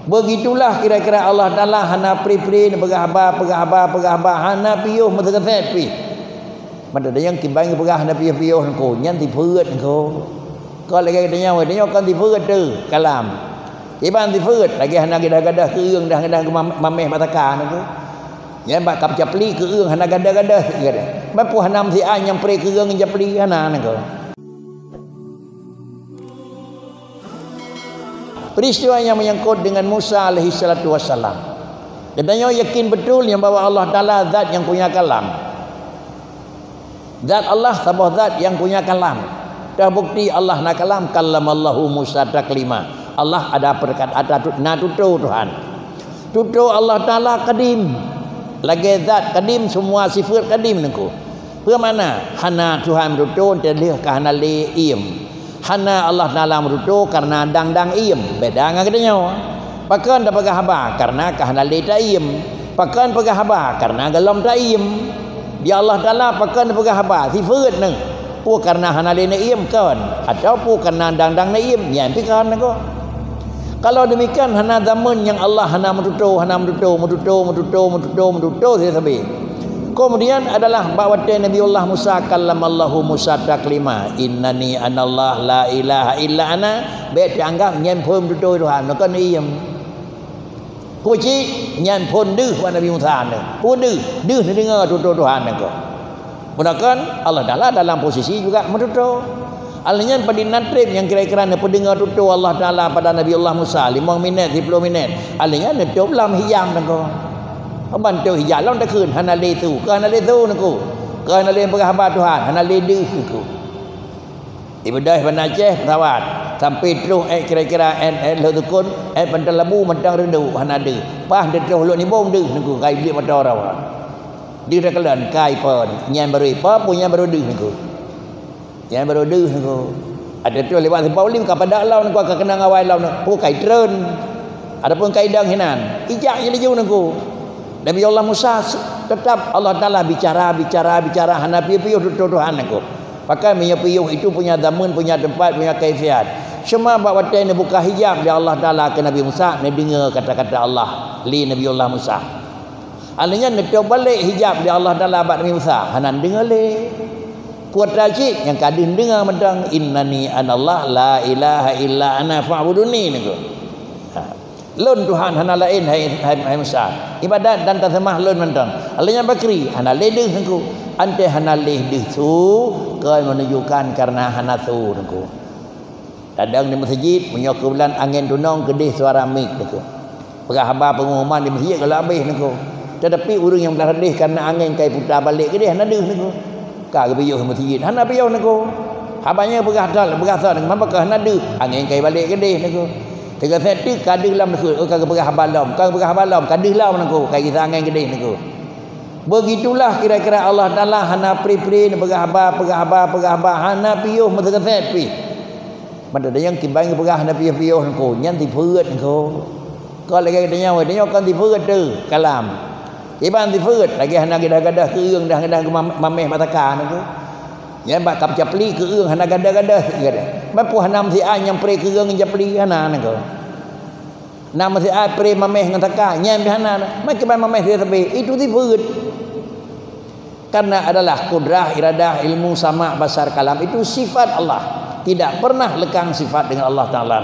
Begitulah kira-kira Allah Taala hana pri-pri pegahaba hana piuh matakat pi. Mana ada yang kibang pegah hana piuh ko nyan ti phượt ko. Có lagi katanya dia kan ti phượt tu kalam. Kibang ti phượt lagi hana gadah-gadah ke ương dah gadah mameh mataka tu. Yan ba kap japli ke ương hana gadah-gadah kata. Ba pu hanam si a yang pri ke ương japli hana ko. Peristiwa yang menyangkut dengan Musa alaihi salatu wassalam. Katanya yakin betul yang bahwa Allah Ta'ala zat yang punya kalam. Zat Allah sabah zat yang punya kalam. Terbukti Allah nak kalam, kallamallahu Musa taklima. Allah ada perkataan na tutu Tuhan. Tutu Allah Ta'ala kadim. Lagi zat kadim, semua sifat kadim nengku. พื่อmana? Hana Tuhan tutu terlihat kahana le iem. Hana Allah Ta'ala merutu karena dang-dang iem. Beda dengan katanya. Pakan dah pegah haba karena kahana le ta iem. Pakan pegah haba karena galam ta iem. Dia Allah Ta'ala pakan dah pegah haba sifat neng. Pu karena hana le na iem kan. Atau pu karena dang-dang na iem. Yang pikan nengko. Kalau demikian hana zaman yang Allah hana merutu saya sabi. Kemudian adalah bawatan Nabiullah Musa kallamallahu Musa taklima. Innani anallah la ilaha illa ana. Bet dianggap nyen phom tu Tuhan nó có niệm. Ku chi nyen phonดื้อ wa Nabi Musa ne. Kuดื้อni dengar tu Tuhan ne ko. Bukan Allah Taala dalam posisi juga menutu. Alnya padinat trip yang kira-kira ne pendengar tutu Allah Taala pada Nabiullah Musa 5 minit 10 minit. Alnya ne top lam hiyam ne ko. Bantu hijab lawan tak kun hana le tu ke hana le tu naku ke hana le pegahaba Tuhan hana le deh naku ibadah pada Aceh tawat sampai terus kira-kira lo tukun pantal labu mentang rendu hana de pah de terus lo ni bom deh naku kai beli motor rawa di rekalan kai pon nyan baru pa punya baru deh naku nyan baru deh naku ada terus lewat sebab lim kepada lawan naku akan kena ngawai lawan pu kai tren adapun kai dang hinan ijak je laju naku Nabi Allah Musa tetap Allah Ta'ala bicara hana piuh Tuhan aku. Pakai piuh itu punya zaman, punya tempat, punya kaifiat. Semua bawatan buka hijab dia Allah Ta'ala ke Nabi Musa, ni dengar kata-kata Allah li Nabi Allah Musa. Alanya netok balik hijab dia Allah Ta'ala bak Nabi Musa. Hanan dengar le. Kuat rajik yang kadin dengar medang innani anallah la ilaha illa ana fa'buduni niku. Lun Tuhan hana lain hai Musa. Ibadat dan tasmah lun mentang. Alanya bakri hana ledeh nengku. Ante hana ledeh tu kau menunjukkan karena hana tu nengku. Kadang di masjid punya kebulan angin tunong kedih suara mik nengku. Pegah haba pengumuman di masjid kalau habis nengku. Tetapi urang yang belah redih karena angin kai putar balik kedih hana deh nengku. Ka ke piyuh masjid hana piyuh nengku. Habanya pegah dal pegah sa nengku maka hana deh angin kai balik kedih nengku. Tiga seti kadih lam nak kagak pegah balam kadih lam nak kai kita angin gede nak. Begitulah kira-kira Allah Taala hana pri-pri pegah haba hana piuh matakat pi. Mana ada yang kibang pegah hana piuh nak nyan ti phượt ko. Có lagi katanya dia kan ti phượt tu kalam. Kibang ti phượt lagi hana gadah-gadah ke ương dah gadah mameh mataka nak. Yan ba kap japli ke ương hana gadah-gadah kata. Ba pu hanam si a yang pri ke ương japli hana nak. Nama si a pri mameh ngan taka nyan hana. Mai ke ban mameh dia sabi itu ti phượt. Karena adalah kudrah, iradah, ilmu, sama, basar, kalam itu sifat Allah. Tidak pernah lekang sifat dengan Allah Ta'ala.